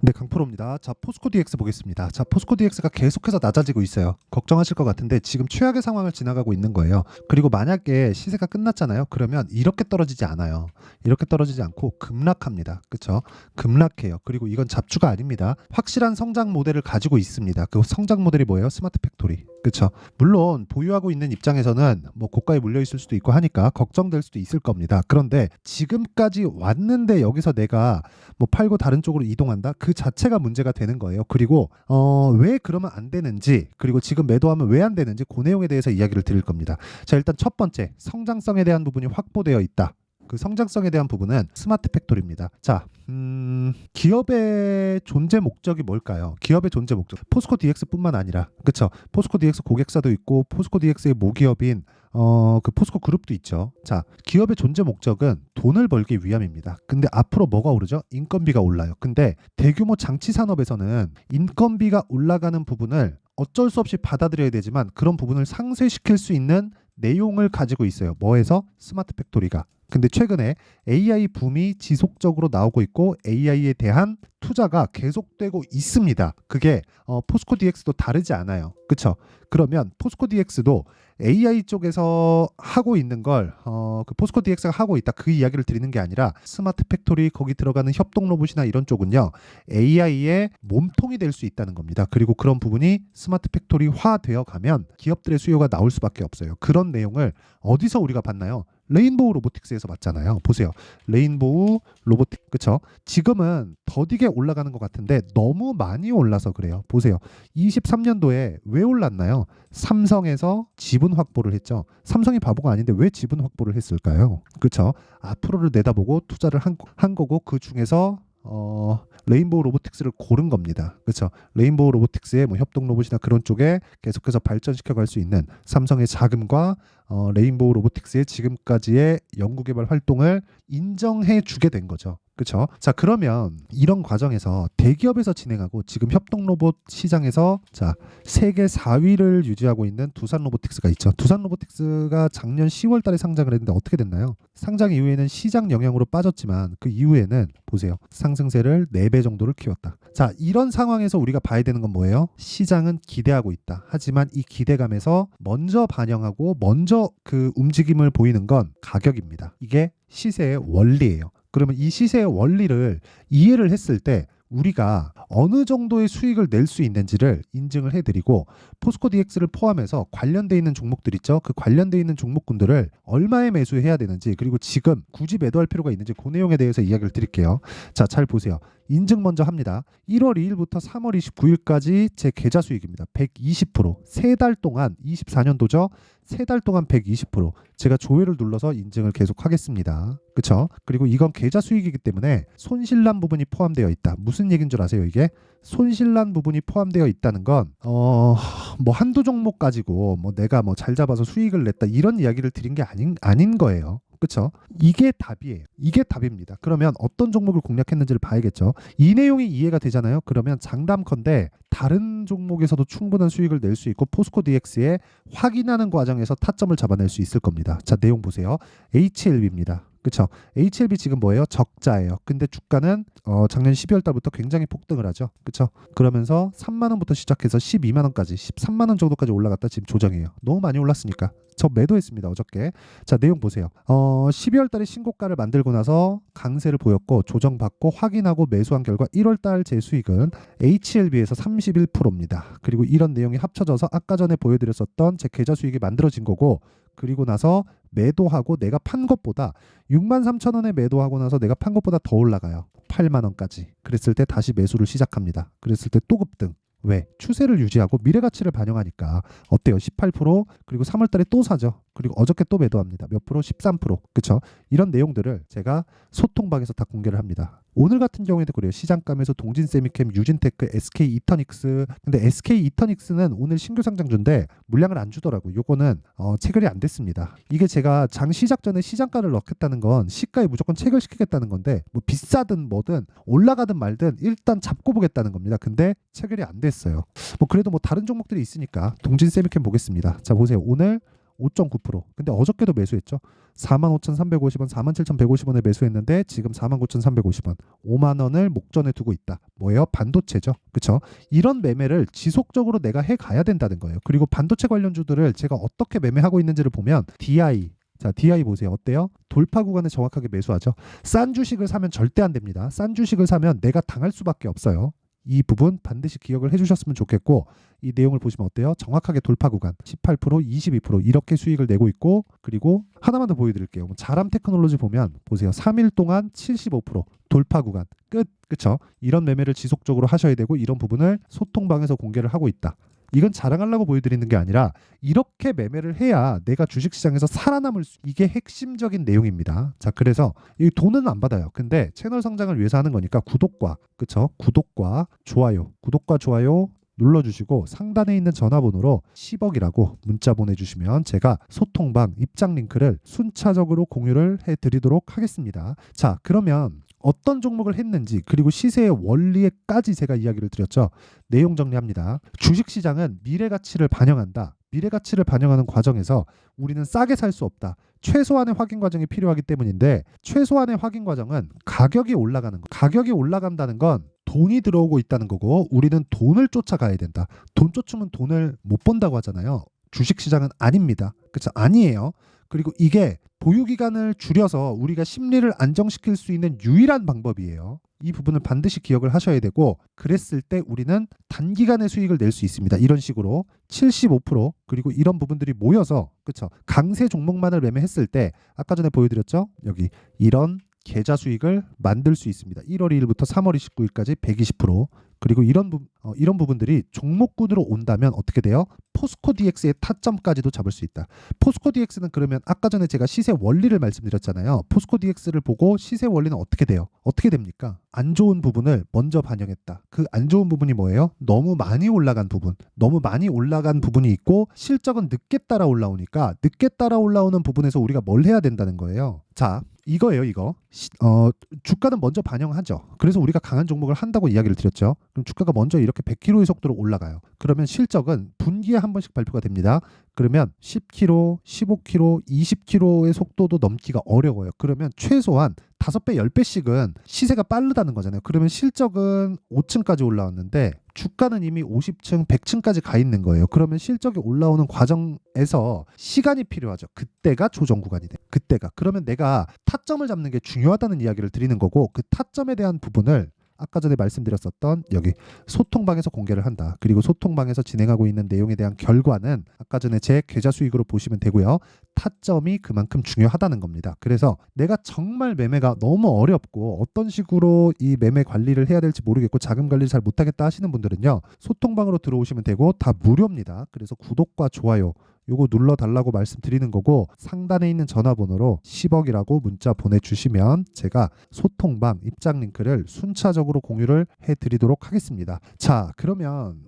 네, 강프로입니다. 자, 포스코 DX 보겠습니다. 자, 포스코 DX가 계속해서 낮아지고 있어요. 걱정하실 것 같은데 지금 최악의 상황을 지나가고 있는 거예요. 그리고 만약에 시세가 끝났잖아요. 그러면 이렇게 떨어지지 않아요. 이렇게 떨어지지 않고 급락합니다. 그렇죠? 급락해요. 그리고 이건 잡주가 아닙니다. 확실한 성장 모델을 가지고 있습니다. 그 성장 모델이 뭐예요? 스마트 팩토리. 그렇죠? 물론 보유하고 있는 입장에서는 뭐 고가에 물려 있을 수도 있고 하니까 걱정될 수도 있을 겁니다. 그런데 지금까지 왔는데 여기서 내가 뭐 팔고 다른 쪽으로 이동한다? 그 자체가 문제가 되는 거예요. 그리고 왜 그러면 안 되는지, 그리고 지금 매도하면 왜 안 되는지 그 내용에 대해서 이야기를 드릴 겁니다. 자, 일단 첫 번째, 성장성에 대한 부분이 확보되어 있다. 그 성장성에 대한 부분은 스마트 팩토리입니다. 자, 기업의 존재 목적이 뭘까요? 기업의 존재 목적. 포스코 DX뿐만 아니라, 그렇죠? 포스코 DX 고객사도 있고 포스코 DX의 모기업인 그 포스코 그룹도 있죠. 자, 기업의 존재 목적은 돈을 벌기 위함입니다. 근데 앞으로 뭐가 오르죠? 인건비가 올라요. 근데 대규모 장치 산업에서는 인건비가 올라가는 부분을 어쩔 수 없이 받아들여야 되지만 그런 부분을 상쇄시킬 수 있는 내용을 가지고 있어요. 뭐에서? 스마트 팩토리가. 근데 최근에 AI 붐이 지속적으로 나오고 있고 AI에 대한 투자가 계속되고 있습니다. 그게 포스코 DX도 다르지 않아요. 그렇죠? 그러면 포스코 DX도 AI 쪽에서 하고 있는 걸 그 포스코 DX가 하고 있다, 그 이야기를 드리는 게 아니라 스마트 팩토리, 거기 들어가는 협동 로봇이나 이런 쪽은요 AI의 몸통이 될 수 있다는 겁니다. 그리고 그런 부분이 스마트 팩토리화 되어 가면 기업들의 수요가 나올 수밖에 없어요. 그런 내용을 어디서 우리가 봤나요? 레인보우 로보틱스에서 봤잖아요. 보세요. 레인보우 로보틱, 그쵸? 지금은 더디게 올라가는 것 같은데 너무 많이 올라서 그래요. 보세요. 23년도에 왜 올랐나요? 삼성에서 지분 확보를 했죠. 삼성이 바보가 아닌데 왜 지분 확보를 했을까요? 그쵸? 앞으로를 내다보고 투자를 한 거고, 그 중에서 레인보우 로보틱스를 고른 겁니다. 그렇죠? 레인보우 로보틱스의 뭐 협동 로봇이나 그런 쪽에 계속해서 발전시켜 갈 수 있는 삼성의 자금과 레인보우 로보틱스의 지금까지의 연구개발 활동을 인정해 주게 된 거죠. 그렇죠? 자, 그러면 이런 과정에서 대기업에서 진행하고 지금 협동 로봇 시장에서 자, 세계 4위를 유지하고 있는 두산 로보틱스가 있죠. 두산 로보틱스가 작년 10월 달에 상장을 했는데 어떻게 됐나요? 상장 이후에는 시장 영향으로 빠졌지만 그 이후에는 보세요. 상승세를 4배 정도를 키웠다. 자, 이런 상황에서 우리가 봐야 되는 건 뭐예요? 시장은 기대하고 있다. 하지만 이 기대감에서 먼저 반영하고 먼저 그 움직임을 보이는 건 가격입니다. 이게 시세의 원리예요. 그러면 이 시세의 원리를 이해를 했을 때 우리가 어느 정도의 수익을 낼 수 있는지를 인증을 해드리고, 포스코 DX를 포함해서 관련돼 있는 종목들 있죠. 그 관련돼 있는 종목군들을 얼마에 매수해야 되는지, 그리고 지금 굳이 매도할 필요가 있는지 그 내용에 대해서 이야기를 드릴게요. 자, 잘 보세요. 인증 먼저 합니다. 1월 2일부터 3월 29일까지 제 계좌 수익입니다. 120%. 3달 동안, 24년도죠. 3달 동안 120%. 제가 조회를 눌러서 인증을 계속 하겠습니다. 그쵸? 그리고 이건 계좌 수익이기 때문에 손실난 부분이 포함되어 있다. 무슨 얘기인 줄 아세요, 이게? 손실난 부분이 포함되어 있다는 건 뭐 한두 종목 가지고 뭐 내가 뭐 잘 잡아서 수익을 냈다, 이런 이야기를 드린 게 아닌 거예요. 그렇죠? 이게 답이에요. 이게 답입니다. 그러면 어떤 종목을 공략했는지를 봐야겠죠. 이 내용이 이해가 되잖아요. 그러면 장담컨대 다른 종목에서도 충분한 수익을 낼 수 있고 포스코 DX에 확인하는 과정에서 타점을 잡아낼 수 있을 겁니다. 자, 내용 보세요. HLB입니다. 그렇죠? HLB 지금 뭐예요? 적자예요. 근데 주가는 작년 12월 달부터 굉장히 폭등을 하죠. 그렇죠? 그러면서 3만 원부터 시작해서 12만 원까지, 13만 원 정도까지 올라갔다 지금 조정해요. 너무 많이 올랐으니까. 저 매도했습니다, 어저께. 자, 내용 보세요. 12월 달에 신고가를 만들고 나서 강세를 보였고 조정받고 확인하고 매수한 결과 1월 달 제 수익은 HLB에서 31%입니다. 그리고 이런 내용이 합쳐져서 아까 전에 보여드렸었던 제 계좌 수익이 만들어진 거고, 그리고 나서 매도하고 내가 판 것보다 63,000원에 매도하고 나서 내가 판 것보다 더 올라가요. 8만 원까지. 그랬을 때 다시 매수를 시작합니다. 그랬을 때 또 급등. 왜? 추세를 유지하고 미래 가치를 반영하니까. 어때요? 18%. 그리고 3월 달에 또 사죠. 그리고 어저께 또 매도합니다. 몇 프로? 13%. 그쵸? 이런 내용들을 제가 소통방에서 다 공개를 합니다. 오늘 같은 경우에도 그래요. 시장감에서 동진세미캠, 유진테크, SK이터닉스. 근데 SK이터닉스는 오늘 신규 상장주인데 물량을 안 주더라고요. 요거는 체결이 안 됐습니다. 이게 제가 장 시작 전에 시장가를 넣겠다는 건 시가에 무조건 체결시키겠다는 건데, 뭐 비싸든 뭐든 올라가든 말든 일단 잡고 보겠다는 겁니다. 근데 체결이 안 됐어요. 뭐 그래도 뭐 다른 종목들이 있으니까 동진세미캠 보겠습니다. 자, 보세요. 오늘 5.9%. 근데 어저께도 매수했죠. 45,350원, 47,150원에 매수했는데 지금 49,350원. 5만 원을 목전에 두고 있다. 뭐예요? 반도체죠. 그렇죠? 이런 매매를 지속적으로 내가 해 가야 된다는 거예요. 그리고 반도체 관련주들을 제가 어떻게 매매하고 있는지를 보면 DI, 자, DI 보세요. 어때요? 돌파 구간에 정확하게 매수하죠. 싼 주식을 사면 절대 안 됩니다. 싼 주식을 사면 내가 당할 수밖에 없어요. 이 부분 반드시 기억을 해주셨으면 좋겠고, 이 내용을 보시면 어때요? 정확하게 돌파 구간 18%, 22% 이렇게 수익을 내고 있고, 그리고 하나만 더 보여드릴게요. 자람 테크놀로지 보면 보세요. 3일 동안 75% 돌파 구간 끝. 그쵸? 이런 매매를 지속적으로 하셔야 되고, 이런 부분을 소통방에서 공개를 하고 있다. 이건 자랑하려고 보여드리는 게 아니라 이렇게 매매를 해야 내가 주식시장에서 살아남을 수, 이게 핵심적인 내용입니다. 자, 그래서 이 돈은 안 받아요. 근데 채널 성장을 위해서 하는 거니까 구독과, 그쵸? 구독과 좋아요 눌러주시고 상단에 있는 전화번호로 10억이라고 문자 보내주시면 제가 소통방 입장 링크를 순차적으로 공유를 해드리도록 하겠습니다. 자, 그러면 어떤 종목을 했는지, 그리고 시세의 원리에까지 제가 이야기를 드렸죠. 내용 정리합니다. 주식시장은 미래가치를 반영한다. 미래가치를 반영하는 과정에서 우리는 싸게 살 수 없다. 최소한의 확인 과정이 필요하기 때문인데, 최소한의 확인 과정은 가격이 올라가는 거. 가격이 올라간다는 건 돈이 들어오고 있다는 거고, 우리는 돈을 쫓아가야 된다. 돈 쫓으면 돈을 못 번다고 하잖아요. 주식시장은 아닙니다. 그렇죠? 아니에요. 그리고 이게 보유기간을 줄여서 우리가 심리를 안정시킬 수 있는 유일한 방법이에요. 이 부분을 반드시 기억을 하셔야 되고, 그랬을 때 우리는 단기간에 수익을 낼 수 있습니다. 이런 식으로 75% 그리고 이런 부분들이 모여서, 그쵸? 강세 종목만을 매매했을 때 아까 전에 보여드렸죠? 여기 이런 계좌 수익을 만들 수 있습니다. 1월 2일부터 3월 29일까지 120%. 그리고 이런 부분들이 종목군으로 온다면 어떻게 돼요? 포스코 DX의 타점까지도 잡을 수 있다. 포스코 DX는 그러면 아까 전에 제가 시세 원리를 말씀드렸잖아요. 포스코 DX를 보고 시세 원리는 어떻게 돼요? 어떻게 됩니까? 안 좋은 부분을 먼저 반영했다. 그 안 좋은 부분이 뭐예요? 너무 많이 올라간 부분. 너무 많이 올라간 부분이 있고, 실적은 늦게 따라 올라오니까 늦게 따라 올라오는 부분에서 우리가 뭘 해야 된다는 거예요. 자, 이거예요, 이거. 주가는 먼저 반영하죠. 그래서 우리가 강한 종목을 한다고 이야기를 드렸죠. 그럼 주가가 먼저 이렇게 100km의 속도로 올라가요. 그러면 실적은 분기에 한 번씩 발표가 됩니다. 그러면 10km, 15km, 20km의 속도도 넘기가 어려워요. 그러면 최소한 5배, 10배씩은 시세가 빠르다는 거잖아요. 그러면 실적은 5층까지 올라왔는데 주가는 이미 50층, 100층까지 가 있는 거예요. 그러면 실적이 올라오는 과정에서 시간이 필요하죠. 그때가 조정 구간이 돼. 그때가. 그러면 내가 타점을 잡는 게 중요하다는 이야기를 드리는 거고, 그 타점에 대한 부분을 아까 전에 말씀드렸었던 여기 소통방에서 공개를 한다. 그리고 소통방에서 진행하고 있는 내용에 대한 결과는 아까 전에 제 계좌 수익으로 보시면 되고요. 타점이 그만큼 중요하다는 겁니다. 그래서 내가 정말 매매가 너무 어렵고 어떤 식으로 이 매매 관리를 해야 될지 모르겠고 자금 관리를 잘 못하겠다 하시는 분들은요, 소통방으로 들어오시면 되고 다 무료입니다. 그래서 구독과 좋아요 요거 눌러달라고 말씀드리는 거고, 상단에 있는 전화번호로 10억이라고 문자 보내주시면 제가 소통방 입장 링크를 순차적으로 공유를 해드리도록 하겠습니다. 자, 그러면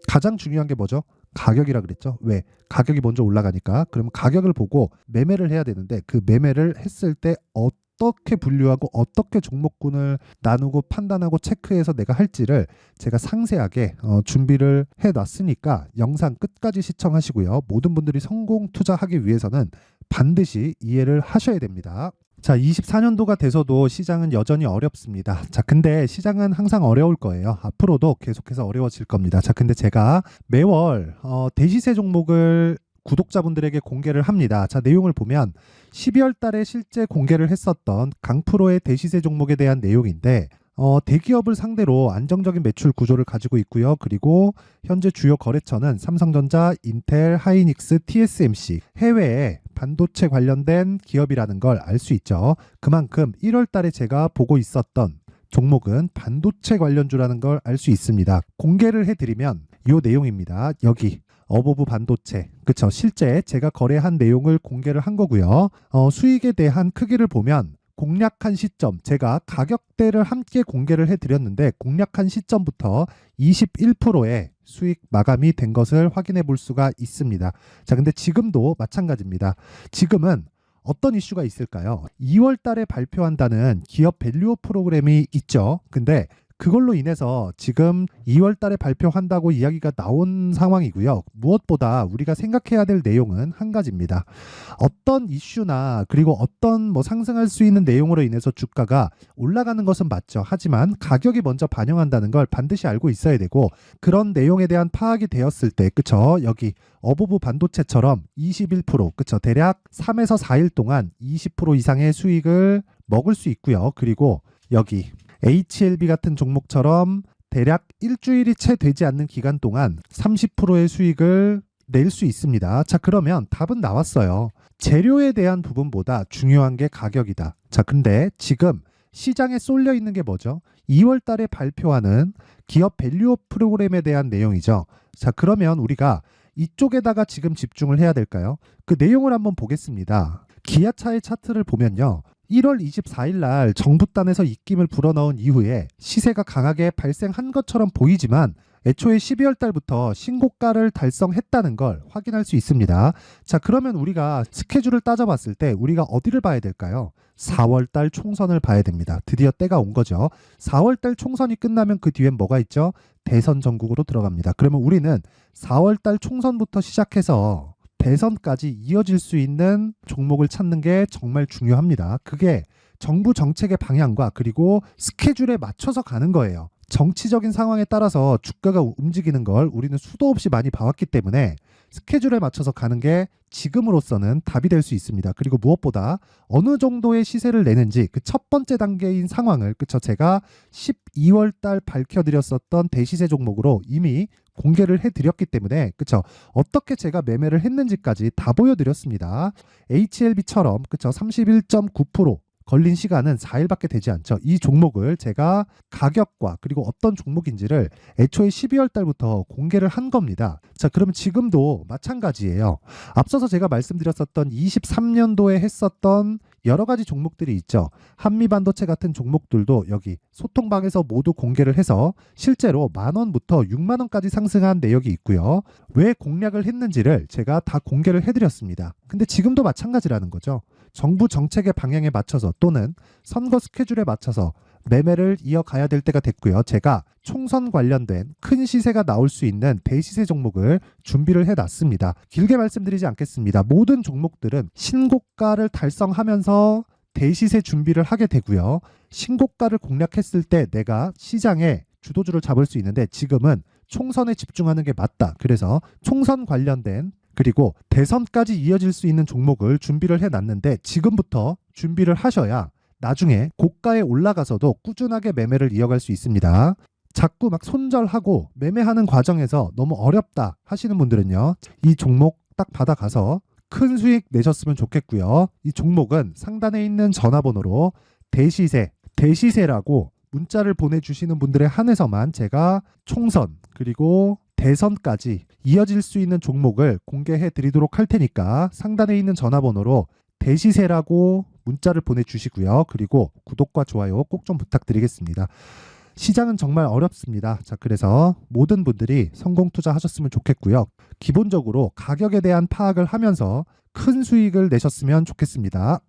가장 중요한 게 뭐죠? 가격이라 그랬죠. 왜? 가격이 먼저 올라가니까. 그러면 가격을 보고 매매를 해야 되는데, 그 매매를 했을 때 어떻게 분류하고 어떻게 종목군을 나누고 판단하고 체크해서 내가 할지를 제가 상세하게 준비를 해놨으니까 영상 끝까지 시청하시고요. 모든 분들이 성공 투자하기 위해서는 반드시 이해를 하셔야 됩니다. 자, 24년도가 돼서도 시장은 여전히 어렵습니다. 자, 근데 시장은 항상 어려울 거예요. 앞으로도 계속해서 어려워질 겁니다. 자, 근데 제가 매월 대시세 종목을 구독자분들에게 공개를 합니다. 자, 내용을 보면 12월 달에 실제 공개를 했었던 강프로의 대시세 종목에 대한 내용인데, 대기업을 상대로 안정적인 매출 구조를 가지고 있고요. 그리고 현재 주요 거래처는 삼성전자, 인텔, 하이닉스, TSMC, 해외에 반도체 관련된 기업이라는 걸 알 수 있죠. 그만큼 1월 달에 제가 보고 있었던 종목은 반도체 관련주라는 걸 알 수 있습니다. 공개를 해드리면 이 내용입니다. 여기 어보브 반도체, 그쵸? 실제 제가 거래한 내용을 공개를 한 거고요. 수익에 대한 크기를 보면 공략한 시점, 제가 가격대를 함께 공개를 해드렸는데 공략한 시점부터 21%의 수익 마감이 된 것을 확인해 볼 수가 있습니다. 자, 근데 지금도 마찬가지입니다. 지금은 어떤 이슈가 있을까요? 2월 달에 발표한다는 기업 밸류업 프로그램이 있죠. 근데 그걸로 인해서 지금 2월 달에 발표한다고 이야기가 나온 상황이고요. 무엇보다 우리가 생각해야 될 내용은 한 가지입니다. 어떤 이슈나 그리고 어떤 뭐 상승할 수 있는 내용으로 인해서 주가가 올라가는 것은 맞죠. 하지만 가격이 먼저 반영한다는 걸 반드시 알고 있어야 되고, 그런 내용에 대한 파악이 되었을 때, 그쵸? 여기 어부부 반도체처럼 21%, 그쵸? 대략 3에서 4일 동안 20% 이상의 수익을 먹을 수 있고요. 그리고 여기 HLB 같은 종목처럼 대략 일주일이 채 되지 않는 기간 동안 30%의 수익을 낼 수 있습니다. 자, 그러면 답은 나왔어요. 재료에 대한 부분보다 중요한 게 가격이다. 자, 근데 지금 시장에 쏠려 있는 게 뭐죠? 2월 달에 발표하는 기업 밸류업 프로그램에 대한 내용이죠. 자, 그러면 우리가 이쪽에다가 지금 집중을 해야 될까요? 그 내용을 한번 보겠습니다. 기아차의 차트를 보면요. 1월 24일 날 정부단에서 입김을 불어넣은 이후에 시세가 강하게 발생한 것처럼 보이지만 애초에 12월 달부터 신고가를 달성했다는 걸 확인할 수 있습니다. 자, 그러면 우리가 스케줄을 따져봤을 때 우리가 어디를 봐야 될까요? 4월 달 총선을 봐야 됩니다. 드디어 때가 온 거죠. 4월 달 총선이 끝나면 그 뒤엔 뭐가 있죠? 대선 전국으로 들어갑니다. 그러면 우리는 4월 달 총선부터 시작해서 대선까지 이어질 수 있는 종목을 찾는 게 정말 중요합니다. 그게 정부 정책의 방향과 그리고 스케줄에 맞춰서 가는 거예요. 정치적인 상황에 따라서 주가가 움직이는 걸 우리는 수도 없이 많이 봐왔기 때문에 스케줄에 맞춰서 가는 게 지금으로서는 답이 될 수 있습니다. 그리고 무엇보다 어느 정도의 시세를 내는지 그 첫 번째 단계인 상황을, 그쵸? 제가 12월 달 밝혀드렸었던 대시세 종목으로 이미 공개를 해드렸기 때문에, 그쵸? 어떻게 제가 매매를 했는지까지 다 보여드렸습니다. HLB처럼, 그쵸? 31.9% 걸린 시간은 4일밖에 되지 않죠. 이 종목을 제가 가격과 그리고 어떤 종목인지를 애초에 12월 달부터 공개를 한 겁니다. 자, 그러면 지금도 마찬가지예요. 앞서서 제가 말씀드렸었던 23년도에 했었던 여러 가지 종목들이 있죠. 한미반도체 같은 종목들도 여기 소통방에서 모두 공개를 해서 실제로 10,000원부터 60,000원까지 상승한 내역이 있고요. 왜 공략을 했는지를 제가 다 공개를 해드렸습니다. 근데 지금도 마찬가지라는 거죠. 정부 정책의 방향에 맞춰서 또는 선거 스케줄에 맞춰서 매매를 이어가야 될 때가 됐고요. 제가 총선 관련된 큰 시세가 나올 수 있는 대시세 종목을 준비를 해놨습니다. 길게 말씀드리지 않겠습니다. 모든 종목들은 신고가를 달성하면서 대시세 준비를 하게 되고요. 신고가를 공략했을 때 내가 시장에 주도주를 잡을 수 있는데 지금은 총선에 집중하는 게 맞다. 그래서 총선 관련된 그리고 대선까지 이어질 수 있는 종목을 준비를 해놨는데 지금부터 준비를 하셔야 나중에 고가에 올라가서도 꾸준하게 매매를 이어갈 수 있습니다. 자꾸 막 손절하고 매매하는 과정에서 너무 어렵다 하시는 분들은요. 이 종목 딱 받아가서 큰 수익 내셨으면 좋겠고요. 이 종목은 상단에 있는 전화번호로 대시세라고 문자를 보내주시는 분들에 한해서만 제가 총선 그리고 대선까지 이어질 수 있는 종목을 공개해 드리도록 할 테니까 상단에 있는 전화번호로 대시세라고 문자를 보내주시고요. 그리고 구독과 좋아요 꼭 좀 부탁드리겠습니다. 시장은 정말 어렵습니다. 자, 그래서 모든 분들이 성공 투자하셨으면 좋겠고요. 기본적으로 가격에 대한 파악을 하면서 큰 수익을 내셨으면 좋겠습니다.